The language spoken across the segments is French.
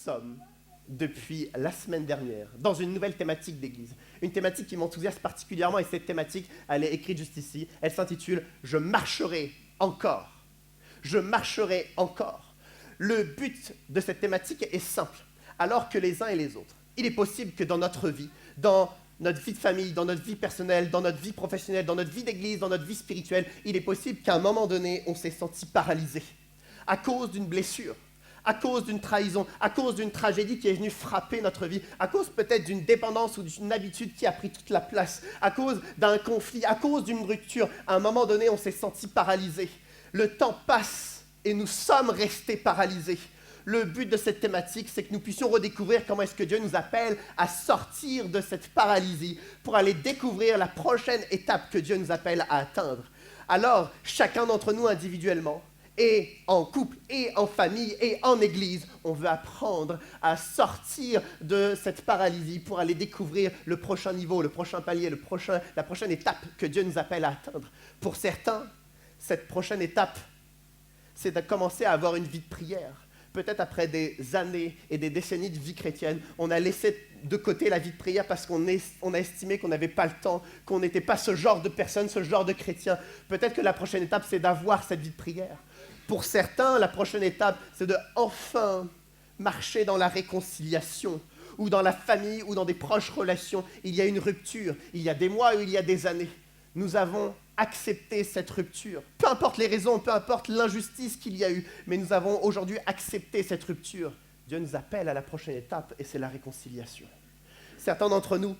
sommes depuis la semaine dernière dans une nouvelle thématique d'église. Une thématique qui m'enthousiasme particulièrement et cette thématique, elle est écrite juste ici. Elle s'intitule « Je marcherai encore ». Je marcherai encore. Le but de cette thématique est simple. Alors que les uns et les autres, il est possible que dans notre vie, dans notre vie de famille, dans notre vie personnelle, dans notre vie professionnelle, dans notre vie d'église, dans notre vie spirituelle, il est possible qu'à un moment donné, on s'est senti paralysé à cause d'une blessure, à cause d'une trahison, à cause d'une tragédie qui est venue frapper notre vie, à cause peut-être d'une dépendance ou d'une habitude qui a pris toute la place, à cause d'un conflit, à cause d'une rupture. À un moment donné, on s'est senti paralysé. Le temps passe et nous sommes restés paralysés. Le but de cette thématique, c'est que nous puissions redécouvrir comment est-ce que Dieu nous appelle à sortir de cette paralysie pour aller découvrir la prochaine étape que Dieu nous appelle à atteindre. Alors, chacun d'entre nous individuellement, et en couple, et en famille, et en église, on veut apprendre à sortir de cette paralysie pour aller découvrir le prochain niveau, le prochain palier, la prochaine étape que Dieu nous appelle à atteindre. Pour certains, cette prochaine étape, c'est de commencer à avoir une vie de prière. Peut-être après des années et des décennies de vie chrétienne, on a laissé de côté la vie de prière parce qu'on a estimé qu'on n'avait pas le temps, qu'on n'était pas ce genre de personne, ce genre de chrétien. Peut-être que la prochaine étape, c'est d'avoir cette vie de prière. Pour certains, la prochaine étape, c'est de enfin marcher dans la réconciliation, ou dans la famille, ou dans des proches relations. Il y a une rupture, il y a des mois ou il y a des années. Nous avons accepté cette rupture. Peu importe les raisons, peu importe l'injustice qu'il y a eu, mais nous avons aujourd'hui accepté cette rupture. Dieu nous appelle à la prochaine étape et c'est la réconciliation. Certains d'entre nous,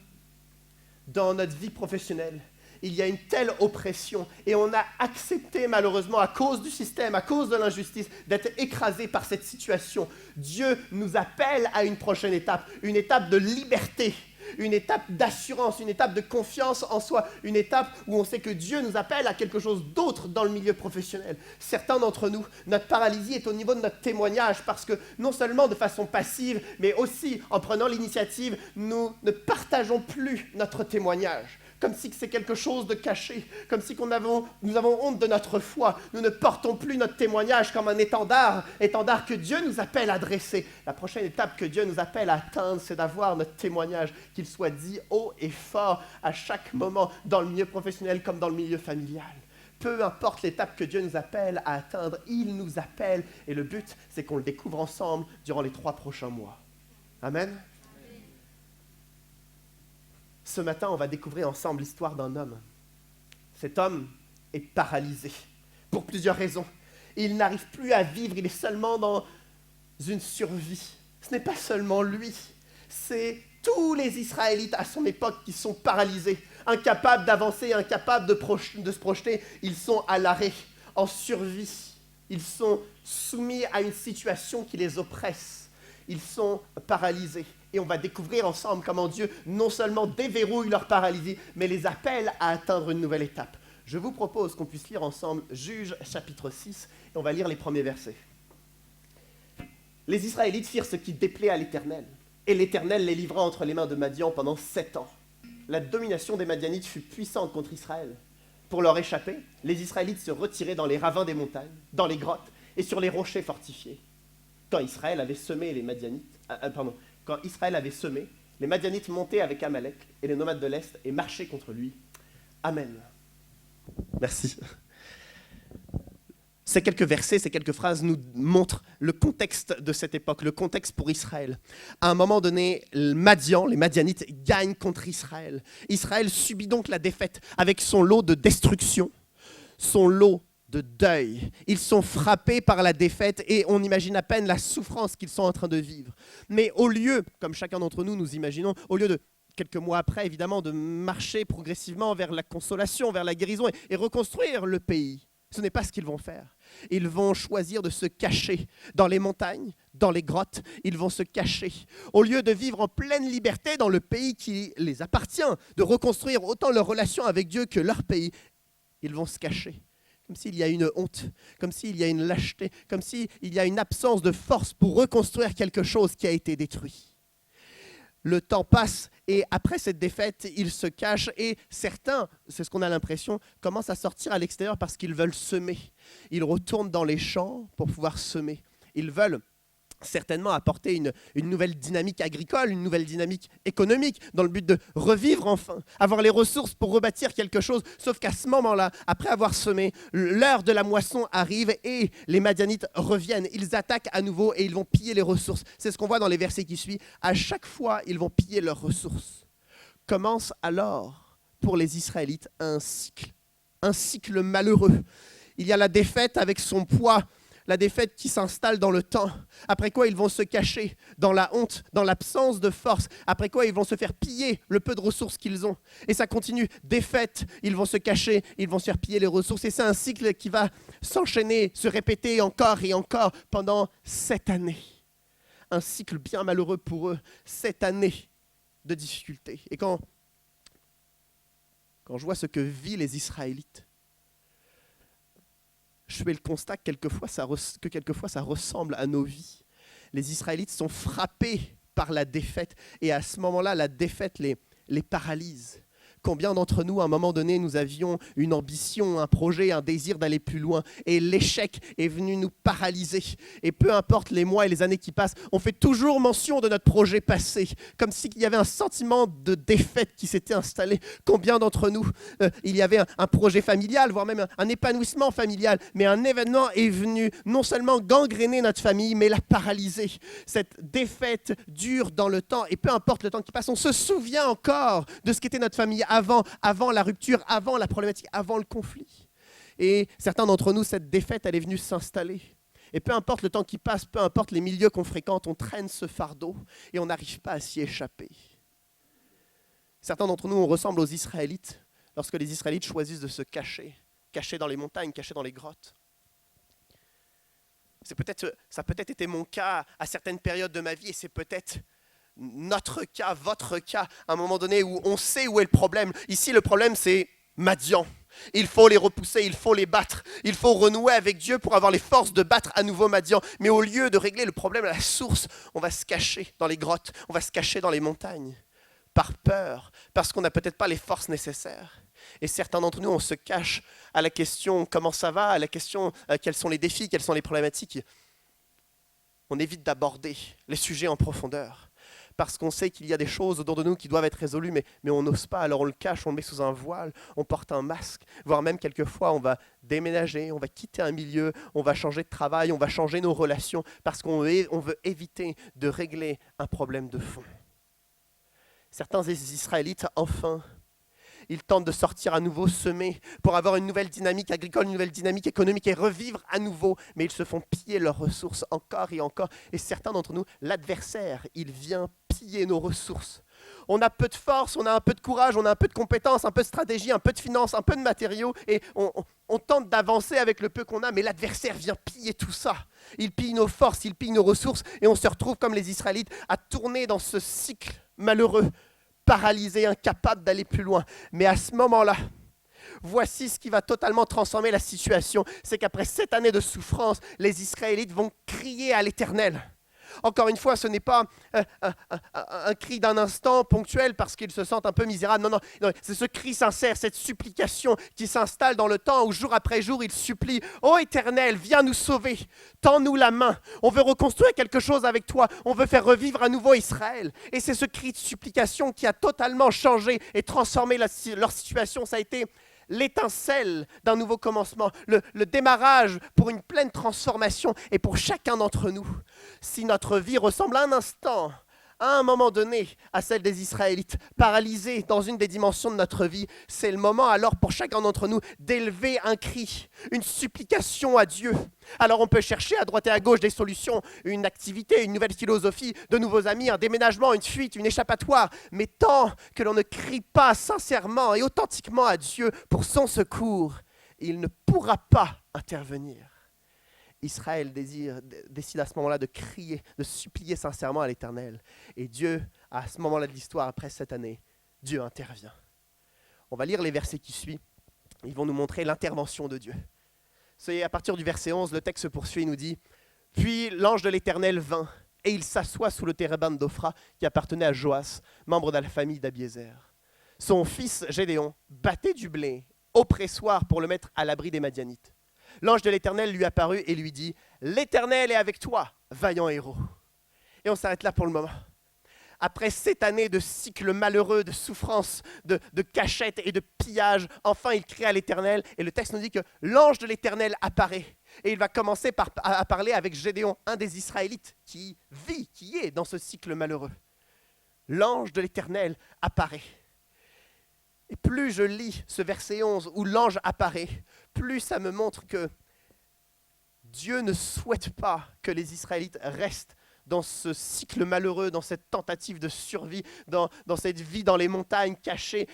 dans notre vie professionnelle, il y a une telle oppression et on a accepté malheureusement à cause du système, à cause de l'injustice, d'être écrasé par cette situation. Dieu nous appelle à une prochaine étape, une étape de liberté, une étape d'assurance, une étape de confiance en soi, une étape où on sait que Dieu nous appelle à quelque chose d'autre dans le milieu professionnel. Certains d'entre nous, notre paralysie est au niveau de notre témoignage parce que non seulement de façon passive, mais aussi en prenant l'initiative, nous ne partageons plus notre témoignage. Comme si c'est quelque chose de caché, comme si nous avons honte de notre foi. Nous ne portons plus notre témoignage comme un étendard que Dieu nous appelle à dresser. La prochaine étape que Dieu nous appelle à atteindre, c'est d'avoir notre témoignage, qu'il soit dit haut et fort à chaque moment, dans le milieu professionnel comme dans le milieu familial. Peu importe l'étape que Dieu nous appelle à atteindre, il nous appelle. Et le but, c'est qu'on le découvre ensemble durant les 3 prochains mois. Amen. Ce matin, on va découvrir ensemble l'histoire d'un homme. Cet homme est paralysé pour plusieurs raisons. Il n'arrive plus à vivre, il est seulement dans une survie. Ce n'est pas seulement lui, c'est tous les Israélites à son époque qui sont paralysés, incapables d'avancer, incapables de se projeter. Ils sont à l'arrêt, en survie. Ils sont soumis à une situation qui les oppresse. Ils sont paralysés. Et on va découvrir ensemble comment Dieu non seulement déverrouille leur paralysie, mais les appelle à atteindre une nouvelle étape. Je vous propose qu'on puisse lire ensemble Juges chapitre 6, et on va lire les premiers versets. Les Israélites firent ce qui déplaît à l'Éternel, et l'Éternel les livra entre les mains de Madian pendant 7 ans. La domination des Madianites fut puissante contre Israël. Pour leur échapper, les Israélites se retiraient dans les ravins des montagnes, dans les grottes et sur les rochers fortifiés. Quand Israël avait semé, les Madianites montaient avec Amalek et les nomades de l'Est et marchaient contre lui. Amen. Merci. Ces quelques versets, ces quelques phrases nous montrent le contexte de cette époque, le contexte pour Israël. À un moment donné, les Madianites gagnent contre Israël. Israël subit donc la défaite avec son lot de destruction, son lot de deuil. Ils sont frappés par la défaite et on imagine à peine la souffrance qu'ils sont en train de vivre. Mais au lieu, comme chacun d'entre nous, nous imaginons, au lieu de, quelques mois après évidemment, de marcher progressivement vers la consolation, vers la guérison et reconstruire le pays, ce n'est pas ce qu'ils vont faire. Ils vont choisir de se cacher dans les montagnes, dans les grottes. Ils vont se cacher. Au lieu de vivre en pleine liberté dans le pays qui les appartient, de reconstruire autant leur relation avec Dieu que leur pays, ils vont se cacher. Comme s'il y a une honte, comme s'il y a une lâcheté, comme s'il y a une absence de force pour reconstruire quelque chose qui a été détruit. Le temps passe et après cette défaite, ils se cachent et certains, c'est ce qu'on a l'impression, commencent à sortir à l'extérieur parce qu'ils veulent semer. Ils retournent dans les champs pour pouvoir semer. Ils veulent certainement apporter une nouvelle dynamique agricole, une nouvelle dynamique économique, dans le but de revivre enfin, avoir les ressources pour rebâtir quelque chose. Sauf qu'à ce moment-là, après avoir semé, l'heure de la moisson arrive et les Madianites reviennent. Ils attaquent à nouveau et ils vont piller les ressources. C'est ce qu'on voit dans les versets qui suivent. À chaque fois, ils vont piller leurs ressources. Commence alors pour les Israélites un cycle malheureux. Il y a la défaite avec son poids, la défaite qui s'installe dans le temps, après quoi ils vont se cacher dans la honte, dans l'absence de force, après quoi ils vont se faire piller le peu de ressources qu'ils ont. Et ça continue, défaite, ils vont se cacher, ils vont se faire piller les ressources. Et c'est un cycle qui va s'enchaîner, se répéter encore et encore pendant 7 années. Un cycle bien malheureux pour eux, 7 années de difficultés. Et quand je vois ce que vivent les Israélites, je fais le constat que quelquefois ça ressemble à nos vies. Les Israélites sont frappés par la défaite et à ce moment-là, la défaite les paralyse. Combien d'entre nous, à un moment donné, nous avions une ambition, un projet, un désir d'aller plus loin et l'échec est venu nous paralyser. Et peu importe les mois et les années qui passent, on fait toujours mention de notre projet passé, comme s'il y avait un sentiment de défaite qui s'était installé. Combien d'entre nous, il y avait un projet familial, voire même un épanouissement familial, mais un événement est venu non seulement gangréner notre famille, mais la paralyser. Cette défaite dure dans le temps et peu importe le temps qui passe, on se souvient encore de ce qu'était notre famille avant la rupture, avant la problématique, avant le conflit. Et certains d'entre nous, cette défaite, elle est venue s'installer. Et peu importe le temps qui passe, peu importe les milieux qu'on fréquente, on traîne ce fardeau et on n'arrive pas à s'y échapper. Certains d'entre nous, on ressemble aux Israélites lorsque les Israélites choisissent de se cacher dans les montagnes, cachés dans les grottes. Ça a peut-être été mon cas à certaines périodes de ma vie et c'est peut-être notre cas, votre cas, à un moment donné où on sait où est le problème. Ici, le problème, c'est Madian. Il faut les repousser, il faut les battre. Il faut renouer avec Dieu pour avoir les forces de battre à nouveau Madian. Mais au lieu de régler le problème à la source, on va se cacher dans les grottes, on va se cacher dans les montagnes, par peur, parce qu'on n'a peut-être pas les forces nécessaires. Et certains d'entre nous, on se cache à la question comment ça va, à la question quels sont les défis, quelles sont les problématiques. On évite d'aborder les sujets en profondeur. Parce qu'on sait qu'il y a des choses autour de nous qui doivent être résolues, mais on n'ose pas, alors on le cache, on le met sous un voile, on porte un masque, voire même quelquefois on va déménager, on va quitter un milieu, on va changer de travail, on va changer nos relations, parce qu'on veut éviter de régler un problème de fond. Certains Israélites, enfin, ils tentent de sortir à nouveau, semer, pour avoir une nouvelle dynamique agricole, une nouvelle dynamique économique et revivre à nouveau. Mais ils se font piller leurs ressources encore et encore. Et certains d'entre nous, l'adversaire, il vient piller nos ressources. On a peu de force, on a un peu de courage, on a un peu de compétences, un peu de stratégie, un peu de finances, un peu de matériaux. Et on tente d'avancer avec le peu qu'on a, mais l'adversaire vient piller tout ça. Il pille nos forces, il pille nos ressources. Et on se retrouve comme les Israélites à tourner dans ce cycle malheureux, paralysé, incapable d'aller plus loin. Mais à ce moment-là, voici ce qui va totalement transformer la situation. C'est qu'après 7 années de souffrance, les Israélites vont crier à l'Éternel. Encore une fois, ce n'est pas un cri d'un instant ponctuel parce qu'ils se sentent un peu misérables. Non, c'est ce cri sincère, cette supplication qui s'installe dans le temps où jour après jour, ils supplient « Ô Éternel, viens nous sauver, tends-nous la main, on veut reconstruire quelque chose avec toi, on veut faire revivre à nouveau Israël. » Et c'est ce cri de supplication qui a totalement changé et transformé leur situation. Ça a été l'étincelle d'un nouveau commencement, le démarrage pour une pleine transformation. Et pour chacun d'entre nous, si notre vie ressemble un instant, à un moment donné, à celle des Israélites, paralysés dans une des dimensions de notre vie, c'est le moment alors pour chacun d'entre nous d'élever un cri, une supplication à Dieu. Alors on peut chercher à droite et à gauche des solutions, une activité, une nouvelle philosophie, de nouveaux amis, un déménagement, une fuite, une échappatoire. Mais tant que l'on ne crie pas sincèrement et authentiquement à Dieu pour son secours, il ne pourra pas intervenir. Israël décide à ce moment-là de crier, de supplier sincèrement à l'Éternel. Et Dieu, à ce moment-là de l'histoire, après cette année, Dieu intervient. On va lire les versets qui suivent. Ils vont nous montrer l'intervention de Dieu. C'est à partir du verset 11, le texte se poursuit, il nous dit « Puis l'ange de l'Éternel vint, et il s'assoit sous le térébinthe d'Ophra qui appartenait à Joas, membre de la famille d'Abiézer. Son fils Gédéon battait du blé au pressoir pour le mettre à l'abri des Madianites. L'ange de l'Éternel lui apparut et lui dit « L'Éternel est avec toi, vaillant héros. Et on s'arrête là pour le moment. Après 7 années de cycle malheureux, de souffrance, de cachette et de pillage, enfin il crie à l'Éternel. Et le texte nous dit que l'ange de l'Éternel apparaît. Et il va commencer à parler avec Gédéon, un des Israélites qui vit, qui est dans ce cycle malheureux. L'ange de l'Éternel apparaît. Et plus je lis ce verset 11 où l'ange apparaît, plus ça me montre que Dieu ne souhaite pas que les Israélites restent dans ce cycle malheureux, dans cette tentative de survie, dans cette vie dans les montagnes, cachée,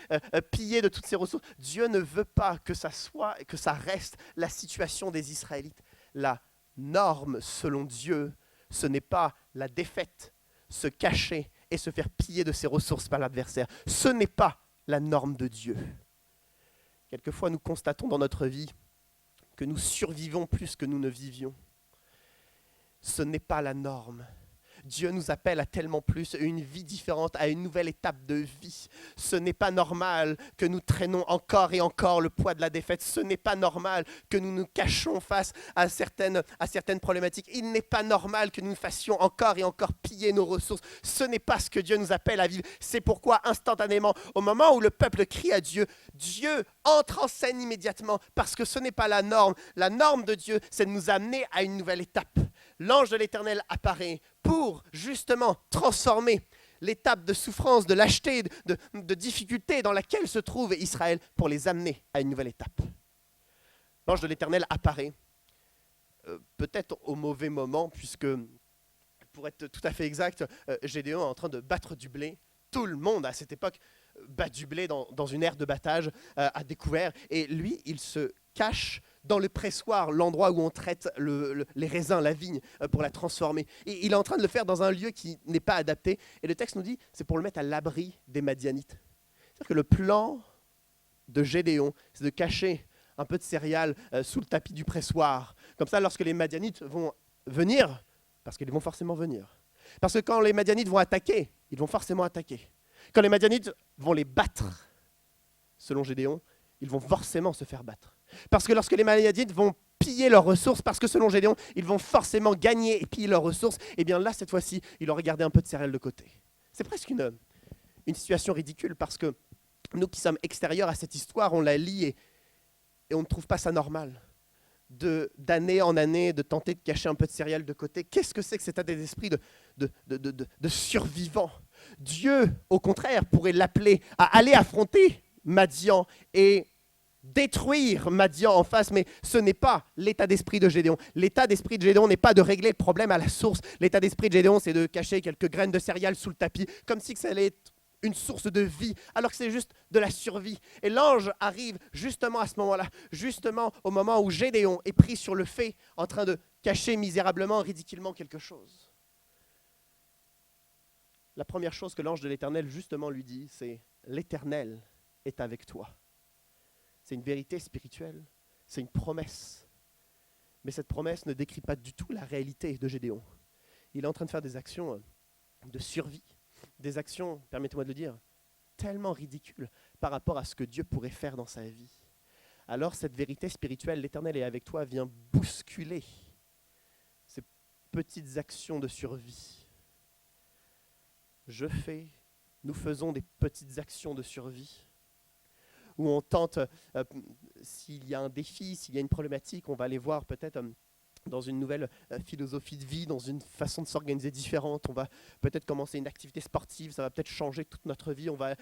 pillée de toutes ses ressources. Dieu ne veut pas que ça soit, que ça reste la situation des Israélites. La norme, selon Dieu, ce n'est pas la défaite, se cacher et se faire piller de ses ressources par l'adversaire. Ce n'est pas la norme de Dieu. Quelquefois, nous constatons dans notre vie que nous survivons plus que nous ne vivions. Ce n'est pas la norme. Dieu nous appelle à tellement plus, une vie différente, à une nouvelle étape de vie. Ce n'est pas normal que nous traînons encore et encore le poids de la défaite. Ce n'est pas normal que nous nous cachons face à certaines problématiques. Il n'est pas normal que nous nous fassions encore et encore piller nos ressources. Ce n'est pas ce que Dieu nous appelle à vivre. C'est pourquoi, instantanément, au moment où le peuple crie à Dieu, Dieu entre en scène immédiatement, parce que ce n'est pas la norme. La norme de Dieu, c'est de nous amener à une nouvelle étape. L'ange de l'Éternel apparaît pour justement transformer l'étape de souffrance, de lâcheté, de difficulté dans laquelle se trouve Israël pour les amener à une nouvelle étape. L'ange de l'Éternel apparaît, peut-être au mauvais moment, puisque, pour être tout à fait exact, Gédéon est en train de battre du blé. Tout le monde à cette époque bat du blé dans une aire de battage à découvert. Et lui, il se cache dans le pressoir, l'endroit où on traite les raisins, la vigne, pour la transformer. Et il est en train de le faire dans un lieu qui n'est pas adapté. Et le texte nous dit, c'est pour le mettre à l'abri des Madianites. C'est-à-dire que le plan de Gédéon, c'est de cacher un peu de céréales sous le tapis du pressoir. Comme ça, lorsque les Madianites vont venir, parce qu'ils vont forcément venir. Parce que quand les Madianites vont attaquer, ils vont forcément attaquer. Quand les Madianites vont les battre, selon Gédéon, ils vont forcément se faire battre. Parce que lorsque les Madianites vont piller leurs ressources, parce que selon Gédéon, ils vont forcément gagner et piller leurs ressources, et bien là, cette fois-ci, il aurait gardé un peu de céréales de côté. C'est presque une situation ridicule, parce que nous qui sommes extérieurs à cette histoire, on la lit et on ne trouve pas ça normal. D'année en année, de tenter de cacher un peu de céréales de côté. Qu'est-ce que c'est que cet état d'esprit de survivant? Dieu, au contraire, pourrait l'appeler à aller affronter Madian et détruire Madian en face, mais ce n'est pas l'état d'esprit de Gédéon. L'état d'esprit de Gédéon n'est pas de régler le problème à la source. L'état d'esprit de Gédéon, c'est de cacher quelques graines de céréales sous le tapis, comme si ça allait être une source de vie, alors que c'est juste de la survie. Et l'ange arrive justement à ce moment-là, justement au moment où Gédéon est pris sur le fait, en train de cacher misérablement, ridiculement quelque chose. La première chose que l'ange de l'Éternel justement lui dit, c'est « L'Éternel est avec toi ». C'est une vérité spirituelle, c'est une promesse. Mais cette promesse ne décrit pas du tout la réalité de Gédéon. Il est en train de faire des actions de survie, des actions, permettez-moi de le dire, tellement ridicules par rapport à ce que Dieu pourrait faire dans sa vie. Alors cette vérité spirituelle, l'Éternel est avec toi, vient bousculer ces petites actions de survie. Nous faisons des petites actions de survie où on tente, s'il y a un défi, s'il y a une problématique, on va aller voir peut-être dans une nouvelle philosophie de vie, dans une façon de s'organiser différente. On va peut-être commencer une activité sportive, ça va peut-être changer toute notre vie. On va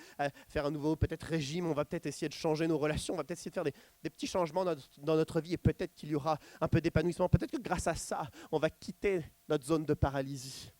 faire un nouveau peut-être régime, on va peut-être essayer de changer nos relations, on va peut-être essayer de faire des petits changements dans notre vie et peut-être qu'il y aura un peu d'épanouissement. Peut-être que grâce à ça, on va quitter notre zone de paralysie.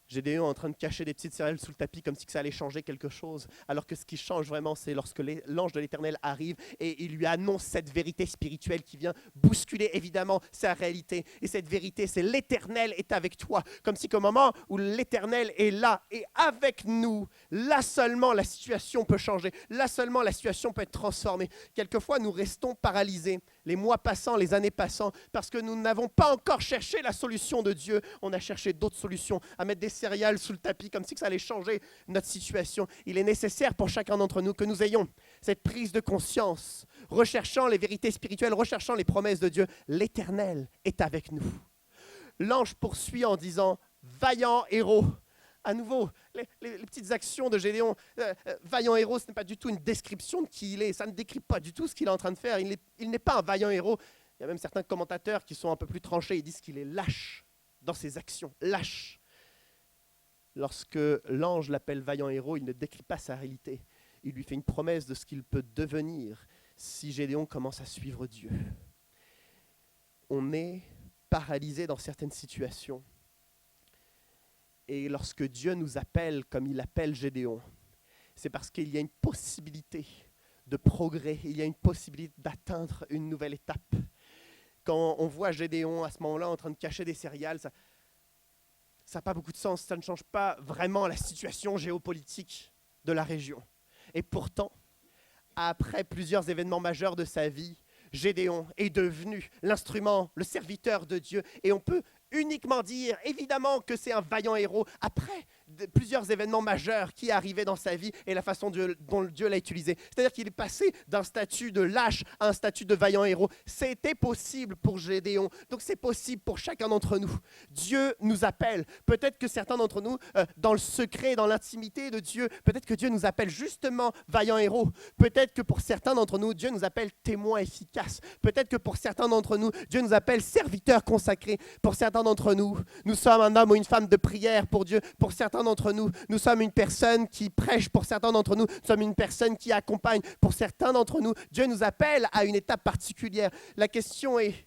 Gédéon est en train de cacher des petites céréales sous le tapis comme si ça allait changer quelque chose. Alors que ce qui change vraiment, c'est lorsque l'ange de l'Éternel arrive et il lui annonce cette vérité spirituelle qui vient bousculer évidemment sa réalité. Et cette vérité, c'est l'Éternel est avec toi. Comme si qu'au moment où l'Éternel est là et avec nous, là seulement la situation peut changer. Là seulement la situation peut être transformée. Quelquefois, nous restons paralysés. Les mois passant, les années passant, parce que nous n'avons pas encore cherché la solution de Dieu. On a cherché d'autres solutions, à mettre des céréales sous le tapis, comme si ça allait changer notre situation. Il est nécessaire pour chacun d'entre nous que nous ayons cette prise de conscience, recherchant les vérités spirituelles, recherchant les promesses de Dieu. L'Éternel est avec nous. L'ange poursuit en disant « Vaillant héros ». À nouveau, les petites actions de Gédéon, vaillant héros, ce n'est pas du tout une description de qui il est. Ça ne décrit pas du tout ce qu'il est en train de faire. Il n'est pas un vaillant héros. Il y a même certains commentateurs qui sont un peu plus tranchés. Ils disent qu'il est lâche dans ses actions, lâche. Lorsque l'ange l'appelle vaillant héros, il ne décrit pas sa réalité. Il lui fait une promesse de ce qu'il peut devenir si Gédéon commence à suivre Dieu. On est paralysé dans certaines situations. Et lorsque Dieu nous appelle comme il appelle Gédéon, c'est parce qu'il y a une possibilité de progrès, il y a une possibilité d'atteindre une nouvelle étape. Quand on voit Gédéon à ce moment-là en train de cacher des céréales, ça n'a pas beaucoup de sens, ça ne change pas vraiment la situation géopolitique de la région. Et pourtant, après plusieurs événements majeurs de sa vie, Gédéon est devenu l'instrument, le serviteur de Dieu. Et on peut uniquement dire, évidemment, que c'est un vaillant héros après plusieurs événements majeurs qui arrivaient dans sa vie et la façon dont Dieu l'a utilisé. C'est-à-dire qu'il est passé d'un statut de lâche à un statut de vaillant héros. C'était possible pour Gédéon, donc c'est possible pour chacun d'entre nous. Dieu nous appelle. Peut-être que certains d'entre nous, dans le secret, dans l'intimité de Dieu, peut-être que Dieu nous appelle justement vaillant héros. Peut-être que pour certains d'entre nous, Dieu nous appelle témoin efficace. Peut-être que pour certains d'entre nous, Dieu nous appelle serviteur consacré. Pour certains d'entre nous, nous sommes un homme ou une femme de prière pour Dieu. Pour certains d'entre nous, nous sommes une personne qui prêche. Pour certains d'entre nous, nous sommes une personne qui accompagne. Pour certains d'entre nous, Dieu nous appelle à une étape particulière. La question est,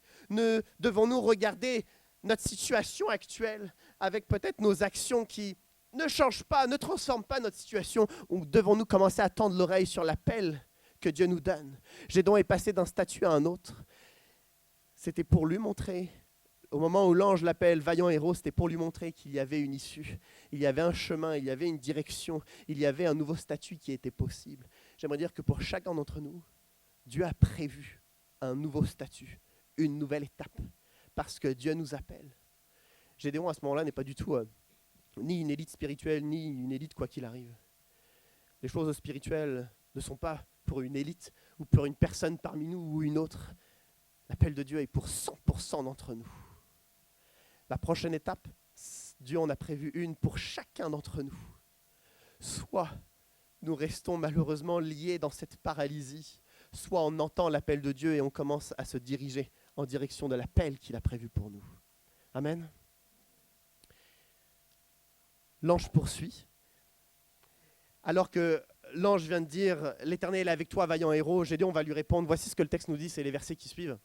devons-nous regarder notre situation actuelle avec peut-être nos actions qui ne changent pas, ne transforment pas notre situation, ou devons-nous commencer à tendre l'oreille sur l'appel que Dieu nous donne? Gédéon est passé d'un statut à un autre. C'était pour lui montrer, au moment où l'ange l'appelle vaillant héros, c'était pour lui montrer qu'il y avait une issue, il y avait un chemin, il y avait une direction, il y avait un nouveau statut qui était possible. J'aimerais dire que pour chacun d'entre nous, Dieu a prévu un nouveau statut, une nouvelle étape, parce que Dieu nous appelle. Gédéon, à ce moment-là, n'est pas du tout ni une élite spirituelle, ni une élite quoi qu'il arrive. Les choses spirituelles ne sont pas pour une élite ou pour une personne parmi nous ou une autre. L'appel de Dieu est pour 100% d'entre nous. La prochaine étape, Dieu en a prévu une pour chacun d'entre nous. Soit nous restons malheureusement liés dans cette paralysie, soit on entend l'appel de Dieu et on commence à se diriger en direction de l'appel qu'il a prévu pour nous. Amen. L'ange poursuit. Alors que l'ange vient de dire « L'Éternel est avec toi, vaillant héros », Gédéon va lui répondre. Voici ce que le texte nous dit, c'est les versets qui suivent.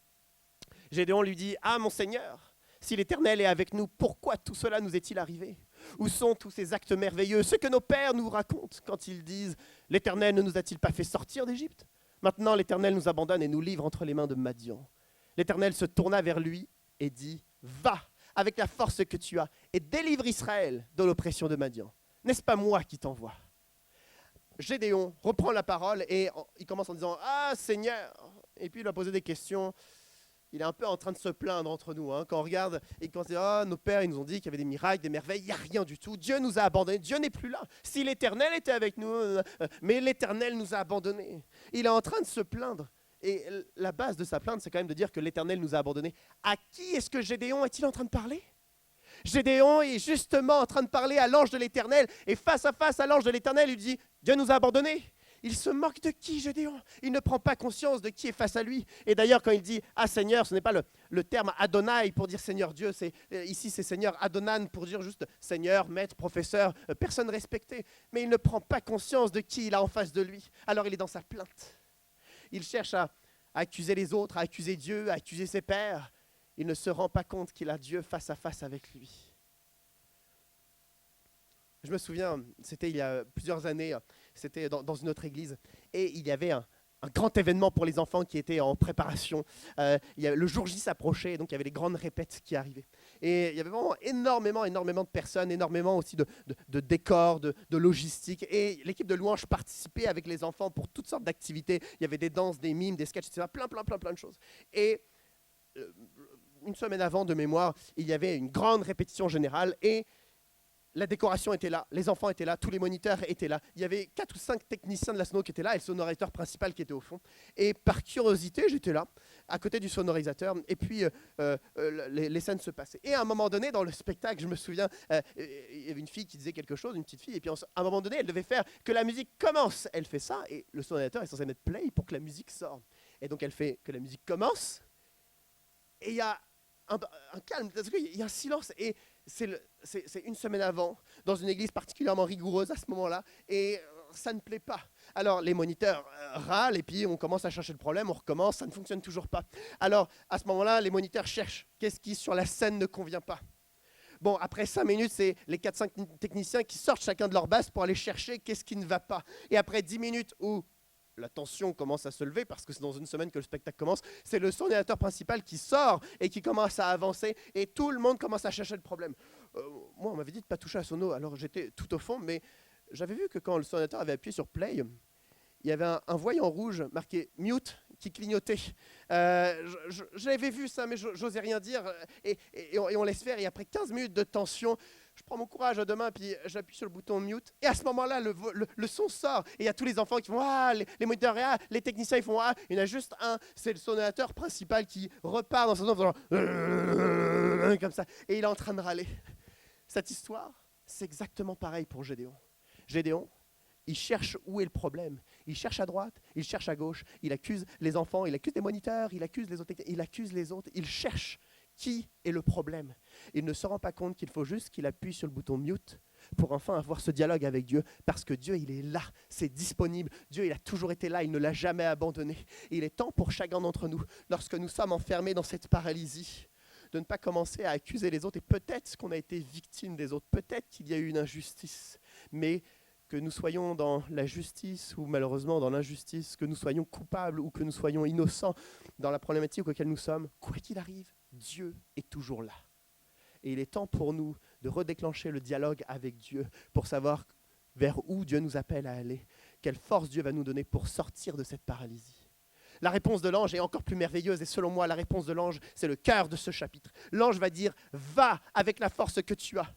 Gédéon lui dit « Ah, mon Seigneur, si l'Éternel est avec nous, pourquoi tout cela nous est-il arrivé? Où sont tous ces actes merveilleux, ce que nos pères nous racontent quand ils disent « L'Éternel ne nous a-t-il pas fait sortir d'Égypte? Maintenant l'Éternel nous abandonne et nous livre entre les mains de Madian. » L'Éternel se tourna vers lui et dit « Va avec la force que tu as et délivre Israël de l'oppression de Madian. N'est-ce pas moi qui t'envoie ?» Gédéon reprend la parole et il commence en disant « Ah Seigneur !» Et puis il va poser des questions. Il est un peu en train de se plaindre entre nous. Quand on regarde et qu'on se dit « Ah, nos pères, ils nous ont dit qu'il y avait des miracles, des merveilles. » Il n'y a rien du tout. Dieu nous a abandonnés. Dieu n'est plus là. Si l'Éternel était avec nous, mais l'Éternel nous a abandonnés. Il est en train de se plaindre. Et la base de sa plainte, c'est quand même de dire que l'Éternel nous a abandonnés. À qui est-ce que Gédéon est-il en train de parler? Gédéon est justement en train de parler à l'ange de l'Éternel. Et face à face à l'ange de l'Éternel, il dit « Dieu nous a abandonnés ». Il se moque de qui, Gédéon? Il ne prend pas conscience de qui est face à lui. Et d'ailleurs, quand il dit « Ah Seigneur », ce n'est pas le terme Adonai pour dire Seigneur Dieu. Ici, c'est Seigneur Adonan pour dire juste Seigneur, maître, professeur, personne respectée. Mais il ne prend pas conscience de qui il a en face de lui. Alors il est dans sa plainte. Il cherche à accuser les autres, à accuser Dieu, à accuser ses pères. Il ne se rend pas compte qu'il a Dieu face à face avec lui. Je me souviens, c'était il y a plusieurs années, c'était dans une autre église, et il y avait un grand événement pour les enfants qui était en préparation. Le jour J s'approchait, donc il y avait les grandes répètes qui arrivaient. Et il y avait vraiment énormément de personnes, énormément aussi de décors, de logistique. Et l'équipe de louange participait avec les enfants pour toutes sortes d'activités. Il y avait des danses, des mimes, des sketchs, etc. Plein de choses. Et une semaine avant de mémoire, il y avait une grande répétition générale et la décoration était là, les enfants étaient là, tous les moniteurs étaient là. Il y avait 4 ou 5 techniciens de la sono qui étaient là et le sonorisateur principal qui était au fond. Et par curiosité, j'étais là, à côté du sonorisateur. Et puis, les scènes se passaient. Et à un moment donné, dans le spectacle, je me souviens, il y avait une fille qui disait quelque chose, une petite fille. Et puis, à un moment donné, elle devait faire que la musique commence. Elle fait ça et le sonorisateur est censé mettre play pour que la musique sorte. Et donc, elle fait que la musique commence. Et il y a un calme, parce qu'il y a un silence. Et c'est une semaine avant, dans une église particulièrement rigoureuse à ce moment-là, et ça ne plaît pas. Alors les moniteurs râlent, et puis on commence à chercher le problème, on recommence, ça ne fonctionne toujours pas. Alors à ce moment-là, les moniteurs cherchent qu'est-ce qui sur la scène ne convient pas. Bon, après 5 minutes, c'est les 4-5 techniciens qui sortent chacun de leur basse pour aller chercher qu'est-ce qui ne va pas. Et après 10 minutes où la tension commence à se lever, parce que c'est dans une semaine que le spectacle commence, c'est le sonorisateur principal qui sort et qui commence à avancer, et tout le monde commence à chercher le problème. Moi, on m'avait dit de ne pas toucher à sono, alors j'étais tout au fond, mais j'avais vu que quand le sonorisateur avait appuyé sur play, il y avait un voyant rouge marqué « mute » qui clignotait. J'avais vu ça, mais j'osais rien dire, et on laisse faire, et après 15 minutes de tension, je prends mon courage à deux mains, puis j'appuie sur le bouton mute, et à ce moment-là, le son sort, et il y a tous les enfants qui font « ah », les moniteurs, ah, les techniciens, ils font « ah », il y en a juste un, c'est le sonorisateur principal qui repart dans son son, comme ça, et il est en train de râler. Cette histoire, c'est exactement pareil pour Gédéon. Gédéon, il cherche où est le problème. Il cherche à droite, il cherche à gauche, il accuse les enfants, il accuse les moniteurs, il accuse les autres, il cherche qui est le problème. Il ne se rend pas compte qu'il faut juste qu'il appuie sur le bouton mute pour enfin avoir ce dialogue avec Dieu, parce que Dieu, il est là, c'est disponible. Dieu, il a toujours été là, il ne l'a jamais abandonné. Et il est temps pour chacun d'entre nous, lorsque nous sommes enfermés dans cette paralysie, de ne pas commencer à accuser les autres. Et peut-être qu'on a été victime des autres, peut-être qu'il y a eu une injustice, mais que nous soyons dans la justice ou malheureusement dans l'injustice, que nous soyons coupables ou que nous soyons innocents dans la problématique auquel nous sommes, quoi qu'il arrive, Dieu est toujours là. Et il est temps pour nous de redéclencher le dialogue avec Dieu pour savoir vers où Dieu nous appelle à aller, quelle force Dieu va nous donner pour sortir de cette paralysie. La réponse de l'ange est encore plus merveilleuse et selon moi, la réponse de l'ange, c'est le cœur de ce chapitre. L'ange va dire « Va avec la force que tu as ».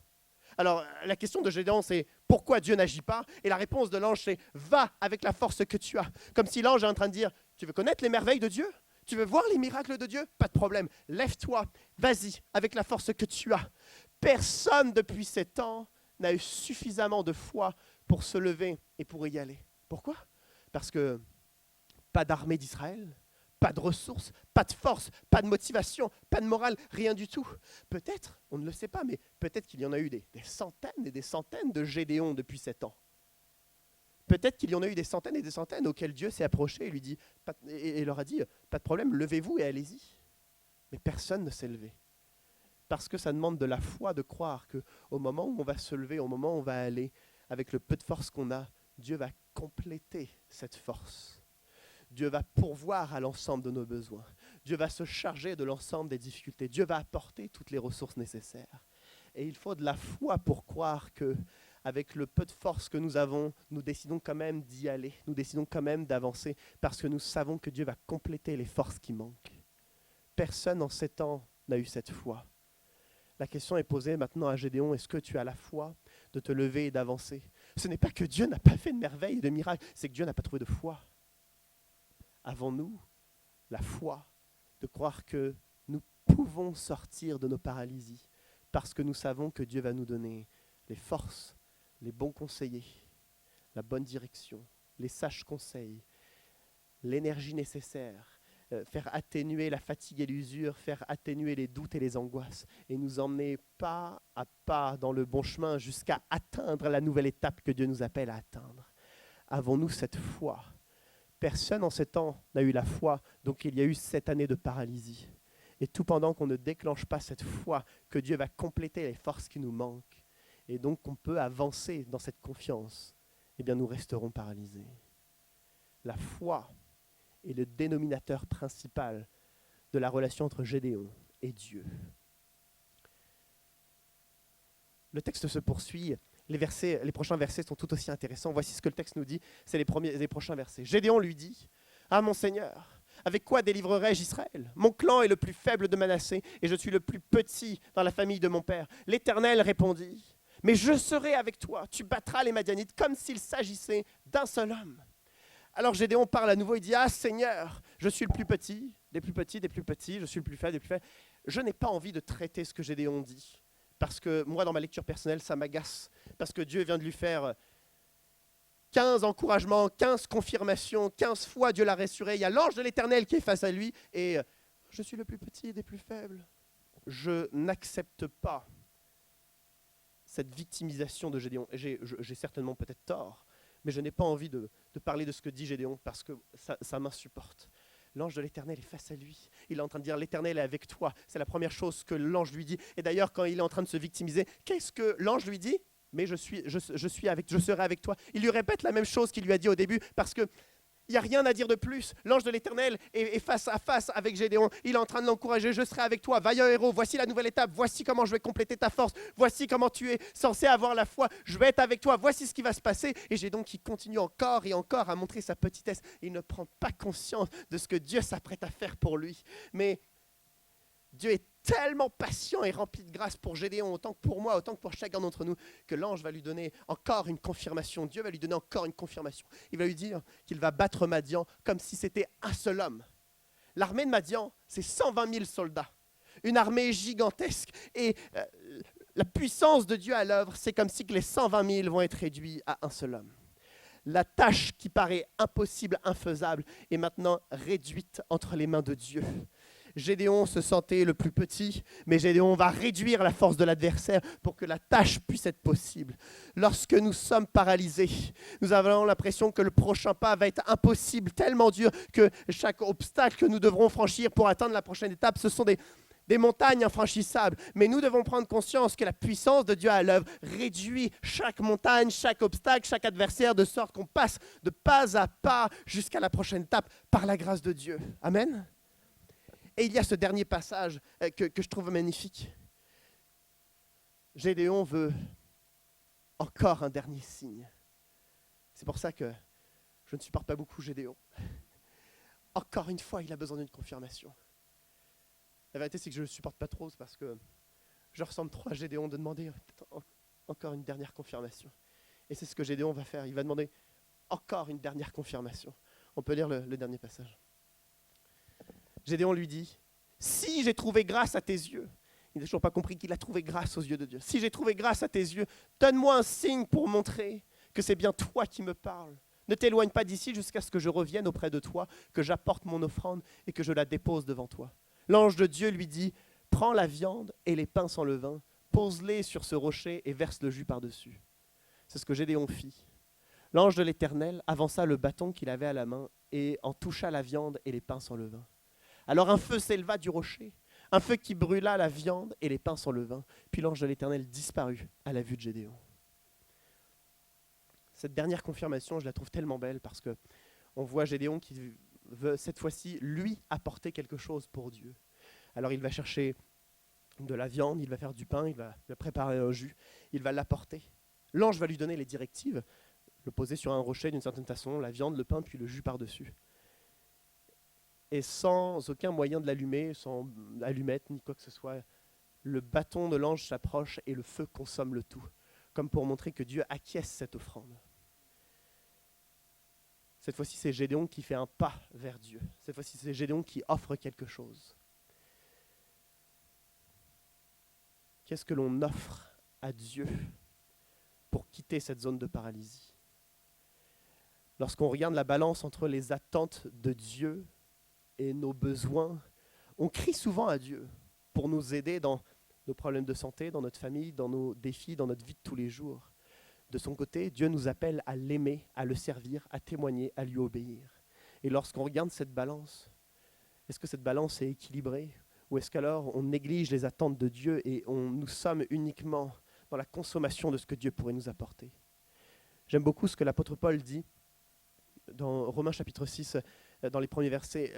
Alors, la question de Gédéon, c'est pourquoi Dieu n'agit pas? Et la réponse de l'ange, c'est va avec la force que tu as. Comme si l'ange est en train de dire, tu veux connaître les merveilles de Dieu? Tu veux voir les miracles de Dieu? Pas de problème, lève-toi, vas-y, avec la force que tu as. Personne depuis ces temps n'a eu suffisamment de foi pour se lever et pour y aller. Pourquoi? Parce que pas d'armée d'Israël, pas de ressources, pas de force, pas de motivation, pas de morale, rien du tout. Peut-être, on ne le sait pas, mais peut-être qu'il y en a eu des centaines et des centaines de Gédéons depuis 7 ans. Peut-être qu'il y en a eu des centaines et des centaines auxquels Dieu s'est approché et lui dit, et leur a dit, pas de problème, levez-vous et allez-y. Mais personne ne s'est levé. Parce que ça demande de la foi de croire qu'au moment où on va se lever, au moment où on va aller, avec le peu de force qu'on a, Dieu va compléter cette force. Dieu va pourvoir à l'ensemble de nos besoins. Dieu va se charger de l'ensemble des difficultés. Dieu va apporter toutes les ressources nécessaires. Et il faut de la foi pour croire que, avec le peu de force que nous avons, nous décidons quand même d'y aller. Nous décidons quand même d'avancer parce que nous savons que Dieu va compléter les forces qui manquent. Personne en ces temps n'a eu cette foi. La question est posée maintenant à Gédéon, est-ce que tu as la foi de te lever et d'avancer? Ce n'est pas que Dieu n'a pas fait de merveilles et de miracles, c'est que Dieu n'a pas trouvé de foi. Avons-nous la foi de croire que nous pouvons sortir de nos paralysies parce que nous savons que Dieu va nous donner les forces, les bons conseillers, la bonne direction, les sages conseils, l'énergie nécessaire, faire atténuer la fatigue et l'usure, faire atténuer les doutes et les angoisses et nous emmener pas à pas dans le bon chemin jusqu'à atteindre la nouvelle étape que Dieu nous appelle à atteindre. Avons-nous cette foi ? Personne en ces temps n'a eu la foi, donc il y a eu 7 années de paralysie. Et tout pendant qu'on ne déclenche pas cette foi, que Dieu va compléter les forces qui nous manquent, et donc qu'on peut avancer dans cette confiance, eh bien nous resterons paralysés. La foi est le dénominateur principal de la relation entre Gédéon et Dieu. Le texte se poursuit. Les prochains versets sont tout aussi intéressants. Voici ce que le texte nous dit, c'est les prochains versets. Gédéon lui dit, « Ah mon Seigneur, avec quoi délivrerai-je Israël? Mon clan est le plus faible de Manassé, et je suis le plus petit dans la famille de mon père. » L'Éternel répondit, « Mais je serai avec toi, tu battras les Madianites comme s'il s'agissait d'un seul homme. Alors Gédéon parle à nouveau, il dit « Ah Seigneur, je suis le plus petit, des plus petits, des plus petits, je suis le plus faible, des plus faibles. » Je n'ai pas envie de traiter ce que Gédéon dit, parce que moi, dans ma lecture personnelle, ça m'agace, parce que Dieu vient de lui faire 15 encouragements, 15 confirmations, 15 fois Dieu l'a rassuré. Il y a l'ange de l'Éternel qui est face à lui, et je suis le plus petit des plus faibles. Je n'accepte pas cette victimisation de Gédéon. J'ai certainement peut-être tort, mais je n'ai pas envie de parler de ce que dit Gédéon parce que ça m'insupporte. L'ange de l'Éternel est face à lui. Il est en train de dire « l'Éternel est avec toi ». C'est la première chose que l'ange lui dit. Et d'ailleurs, quand il est en train de se victimiser, qu'est-ce que l'ange lui dit ? Mais je serai avec toi. Il lui répète la même chose qu'il lui a dit au début parce que il n'y a rien à dire de plus. L'ange de l'Éternel est face à face avec Gédéon. Il est en train de l'encourager. Je serai avec toi, vaillant héros. Voici la nouvelle étape. Voici comment je vais compléter ta force. Voici comment tu es censé avoir la foi. Je vais être avec toi. Voici ce qui va se passer. Et Gédéon qui continue encore et encore à montrer sa petitesse. Il ne prend pas conscience de ce que Dieu s'apprête à faire pour lui. Mais Dieu est tellement patient et rempli de grâce pour Gédéon, autant que pour moi, autant que pour chacun d'entre nous, que l'ange va lui donner encore une confirmation. Dieu va lui donner encore une confirmation. Il va lui dire qu'il va battre Madian comme si c'était un seul homme. L'armée de Madian, c'est 120 000 soldats. Une armée gigantesque. Et la puissance de Dieu à l'œuvre, c'est comme si que les 120 000 vont être réduits à un seul homme. La tâche qui paraît impossible, infaisable, est maintenant réduite entre les mains de Dieu. Gédéon se sentait le plus petit, mais Gédéon va réduire la force de l'adversaire pour que la tâche puisse être possible. Lorsque nous sommes paralysés, nous avons l'impression que le prochain pas va être impossible, tellement dur que chaque obstacle que nous devrons franchir pour atteindre la prochaine étape, ce sont des montagnes infranchissables. Mais nous devons prendre conscience que la puissance de Dieu à l'œuvre réduit chaque montagne, chaque obstacle, chaque adversaire, de sorte qu'on passe de pas à pas jusqu'à la prochaine étape par la grâce de Dieu. Amen. Et il y a ce dernier passage que je trouve magnifique. Gédéon veut encore un dernier signe. C'est pour ça que je ne supporte pas beaucoup Gédéon. Encore une fois, il a besoin d'une confirmation. La vérité, c'est que je ne le supporte pas trop, c'est parce que je ressemble trop à Gédéon de demander encore une dernière confirmation. Et c'est ce que Gédéon va faire. Il va demander encore une dernière confirmation. On peut lire le dernier passage. Gédéon lui dit, si j'ai trouvé grâce à tes yeux, il n'a toujours pas compris qu'il a trouvé grâce aux yeux de Dieu. Si j'ai trouvé grâce à tes yeux, donne-moi un signe pour montrer que c'est bien toi qui me parles. Ne t'éloigne pas d'ici jusqu'à ce que je revienne auprès de toi, que j'apporte mon offrande et que je la dépose devant toi. L'ange de Dieu lui dit, prends la viande et les pains sans levain, pose-les sur ce rocher et verse le jus par-dessus. C'est ce que Gédéon fit. L'ange de l'Éternel avança le bâton qu'il avait à la main et en toucha la viande et les pains sans levain. Alors un feu s'éleva du rocher, un feu qui brûla la viande et les pains sans levain. Puis l'ange de l'Éternel disparut à la vue de Gédéon. Cette dernière confirmation, je la trouve tellement belle parce qu'on voit Gédéon qui veut cette fois-ci, lui, apporter quelque chose pour Dieu. Alors il va chercher de la viande, il va faire du pain, il va préparer un jus, il va l'apporter. L'ange va lui donner les directives, le poser sur un rocher d'une certaine façon, la viande, le pain, puis le jus par-dessus. Et sans aucun moyen de l'allumer, sans allumette ni quoi que ce soit, le bâton de l'ange s'approche et le feu consomme le tout, comme pour montrer que Dieu acquiesce cette offrande. Cette fois-ci, c'est Gédéon qui fait un pas vers Dieu. Cette fois-ci, c'est Gédéon qui offre quelque chose. Qu'est-ce que l'on offre à Dieu pour quitter cette zone de paralysie ? Lorsqu'on regarde la balance entre les attentes de Dieu et nos besoins, on crie souvent à Dieu pour nous aider dans nos problèmes de santé, dans notre famille, dans nos défis, dans notre vie de tous les jours. De son côté, Dieu nous appelle à l'aimer, à le servir, à témoigner, à lui obéir. Et lorsqu'on regarde cette balance, est-ce que cette balance est équilibrée ? Ou est-ce qu'alors on néglige les attentes de Dieu et nous sommes uniquement dans la consommation de ce que Dieu pourrait nous apporter ? J'aime beaucoup ce que l'apôtre Paul dit dans Romains chapitre 6, dans les premiers versets.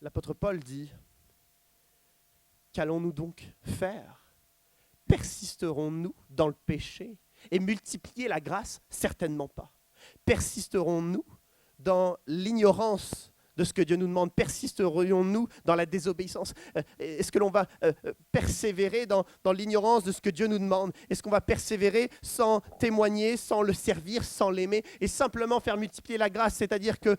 L'apôtre Paul dit « Qu'allons-nous donc faire ? Persisterons-nous dans le péché et multiplier la grâce ? Certainement pas. Persisterons-nous dans l'ignorance de ce que Dieu nous demande? Persisterions-nous dans la désobéissance? Est-ce que l'on va persévérer dans l'ignorance de ce que Dieu nous demande? Est-ce qu'on va persévérer sans témoigner, sans le servir, sans l'aimer et simplement faire multiplier la grâce? C'est-à-dire que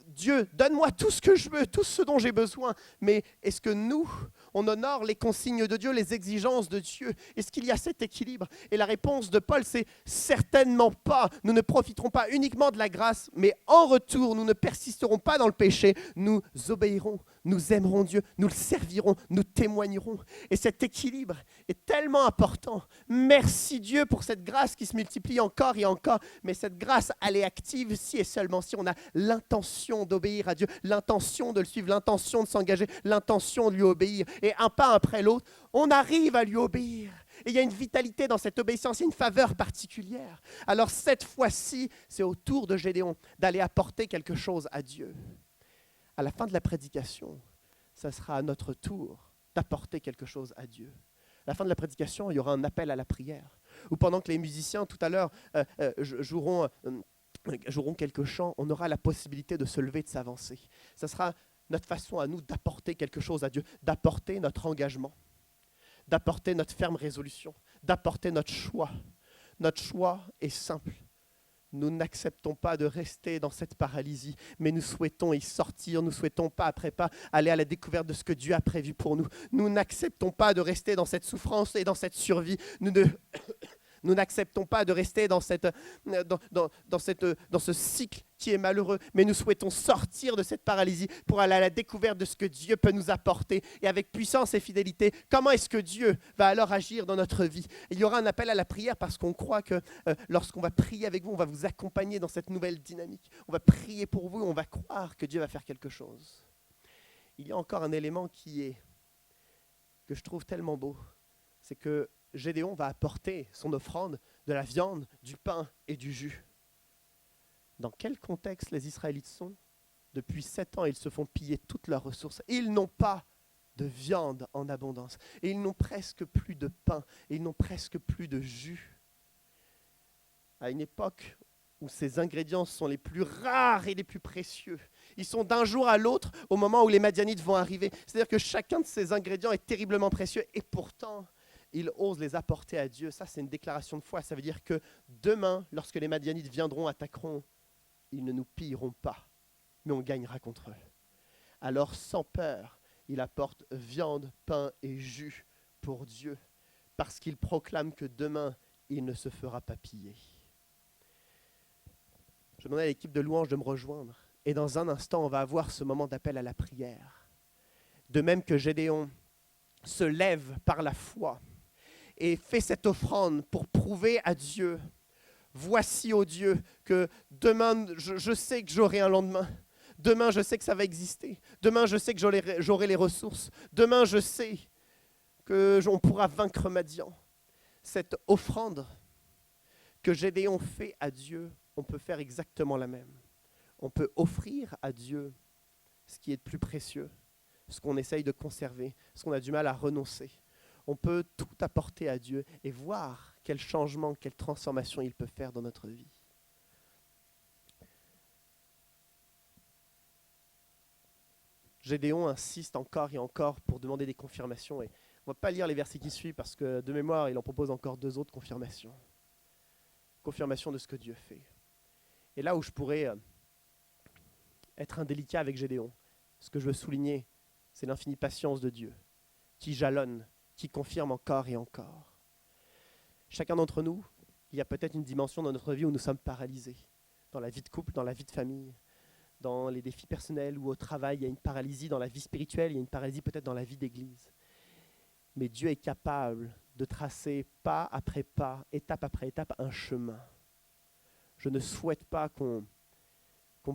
Dieu, donne-moi tout ce que je veux, tout ce dont j'ai besoin. Mais est-ce que nous, on honore les consignes de Dieu, les exigences de Dieu? Est-ce qu'il y a cet équilibre? Et la réponse de Paul, c'est certainement pas. Nous ne profiterons pas uniquement de la grâce, mais en retour, nous ne persisterons pas dans le péché. Nous obéirons, nous aimerons Dieu, nous le servirons, nous témoignerons. Et cet équilibre est tellement important. Merci Dieu pour cette grâce qui se multiplie encore et encore. Mais cette grâce, elle est active si et seulement si on a l'intention d'obéir à Dieu, l'intention de le suivre, l'intention de s'engager, l'intention de lui obéir. Et un pas après l'autre, on arrive à lui obéir. Et il y a une vitalité dans cette obéissance, il y a une faveur particulière. Alors cette fois-ci, c'est au tour de Gédéon d'aller apporter quelque chose à Dieu. À la fin de la prédication, ça sera à notre tour d'apporter quelque chose à Dieu. À la fin de la prédication, il y aura un appel à la prière. Ou pendant que les musiciens, tout à l'heure, joueront quelques chants, on aura la possibilité de se lever, de s'avancer. Ça sera notre façon à nous d'apporter quelque chose à Dieu, d'apporter notre engagement, d'apporter notre ferme résolution, d'apporter notre choix. Notre choix est simple. Nous n'acceptons pas de rester dans cette paralysie, mais nous souhaitons y sortir, nous souhaitons pas après pas aller à la découverte de ce que Dieu a prévu pour nous. Nous n'acceptons pas de rester dans cette souffrance et dans cette survie. Nous n'acceptons pas de rester dans ce cycle qui est malheureux, mais nous souhaitons sortir de cette paralysie pour aller à la découverte de ce que Dieu peut nous apporter. Et avec puissance et fidélité, comment est-ce que Dieu va alors agir dans notre vie? Et il y aura un appel à la prière parce qu'on croit que lorsqu'on va prier avec vous, on va vous accompagner dans cette nouvelle dynamique. On va prier pour vous, on va croire que Dieu va faire quelque chose. Il y a encore un élément que je trouve tellement beau, c'est que Gédéon va apporter son offrande de la viande, du pain et du jus. Dans quel contexte les Israélites sont? Depuis 7 ans, ils se font piller toutes leurs ressources. Ils n'ont pas de viande en abondance. Et ils n'ont presque plus de pain. Et ils n'ont presque plus de jus. À une époque où ces ingrédients sont les plus rares et les plus précieux. Ils sont d'un jour à l'autre au moment où les Madianites vont arriver. C'est-à-dire que chacun de ces ingrédients est terriblement précieux. Et pourtant, il ose les apporter à Dieu. Ça, c'est une déclaration de foi. Ça veut dire que demain, lorsque les Madianites viendront, attaqueront, ils ne nous pilleront pas, mais on gagnera contre eux. Alors, sans peur, il apporte viande, pain et jus pour Dieu, parce qu'il proclame que demain, il ne se fera pas piller. Je demandais à l'équipe de louanges de me rejoindre. Et dans un instant, on va avoir ce moment d'appel à la prière. De même que Gédéon se lève par la foi et fait cette offrande pour prouver à Dieu, voici, ô Dieu, que demain, je sais que j'aurai un lendemain. Demain, je sais que ça va exister. Demain, je sais que j'aurai les ressources. Demain, je sais qu'on pourra vaincre Madian. Cette offrande que Gédéon fait à Dieu, on peut faire exactement la même. On peut offrir à Dieu ce qui est de plus précieux, ce qu'on essaye de conserver, ce qu'on a du mal à renoncer. On peut tout apporter à Dieu et voir quel changement, quelle transformation il peut faire dans notre vie. Gédéon insiste encore et encore pour demander des confirmations. Et on ne va pas lire les versets qui suivent parce que de mémoire, il en propose encore 2 autres confirmations. Confirmation de ce que Dieu fait. Et là où je pourrais être indélicat avec Gédéon, ce que je veux souligner, c'est l'infinie patience de Dieu qui jalonne, qui confirme encore et encore. Chacun d'entre nous, il y a peut-être une dimension dans notre vie où nous sommes paralysés. Dans la vie de couple, dans la vie de famille, dans les défis personnels ou au travail, il y a une paralysie dans la vie spirituelle, il y a une paralysie peut-être dans la vie d'église. Mais Dieu est capable de tracer pas après pas, étape après étape, un chemin. Je ne souhaite pas qu'on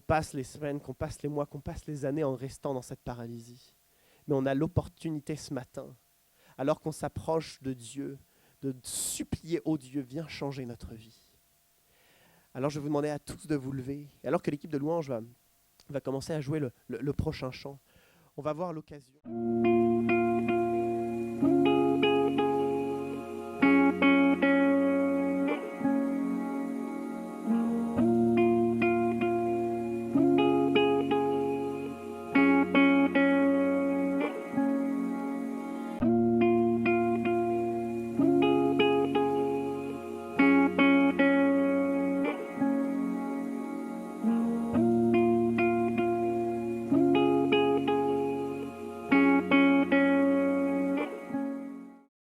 passe les semaines, qu'on passe les mois, qu'on passe les années en restant dans cette paralysie. Mais on a l'opportunité ce matin, alors qu'on s'approche de Dieu, de supplier au Dieu, viens changer notre vie. Alors je vais vous demander à tous de vous lever. Et alors que l'équipe de louange va commencer à jouer le prochain chant, on va avoir l'occasion.